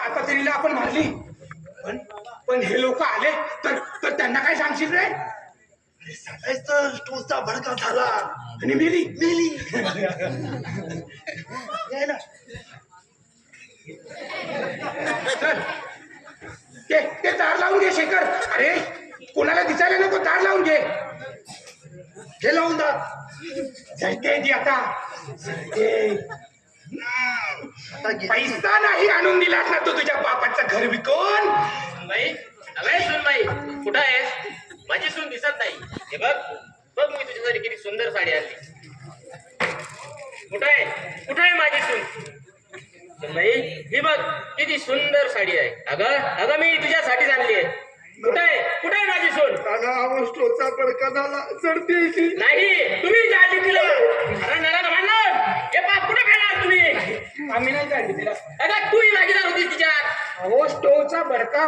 आता तरी आपण मारली, पण पण हे लोक आले तर तर त्यांना काय सांगशील रे? सांगायचं स्टोचा भडका झाला आणि मेली मेली. याय ना. चल, ते ते दार लावून घे शेखर. अरे कोणाला दिसायला नको, दार लावून घे. हे लावून दा. झटके दी आता. आता घे. पैसा नाही आणून दिलास ना तू तुझ्या बापाचं घर विकून. बाई अगं सूनबाई कुठं आहेस? माझी सून दिसत नाही. हे बघ बघ मी तुझ्यासाठी किती सुंदर साडी आणली. कुठं आहे माझी सून? सूनबाई ही बघ किती सुंदर साडी आहे. अगं अगं मी तुझ्यासाठीच आणली आहे. कुठं आहे माझी सून? त्याला स्टोचा भडका झाला चढते. नाही तुम्ही जाळली तिला. अरे नळाला भांडण हे पाप कुठं खाणार तुम्ही? आम्ही नाही काढली तिला. अगं तूही भागीदार होतीस तिच्यात. अहो स्टोवचा बडका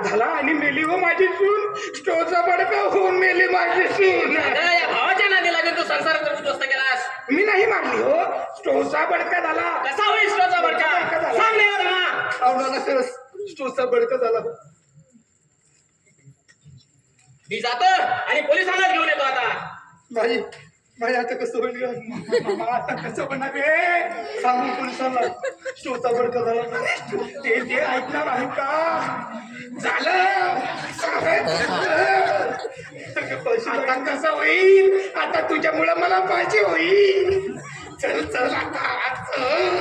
झाला आणि मेली हो माझी सून. स्टोवचा बडका होऊन मेली माझी सून. अगं या भावाच्या नादी लागून तू संसारात उद्ध्वस्त केलास. मी नाही मारली हो, स्टोवचा बडका झाला. कसा होईल स्टोचा बडका? सांग ना. आवडाला खरंच स्टोचा भडका झाला. मी जातो आणि पोलिसांना घेऊन येतो आता. माझी आता कसं होईल ग? मामा, आता कसं होणार रे? सांगू पोलिसांना स्टोचा भडका झाला. ते ऐकणार आहे का? झालं. आता कसं होईल? आता तुझ्यामुळे मला पाहिजे होईल. चल चल आता चल.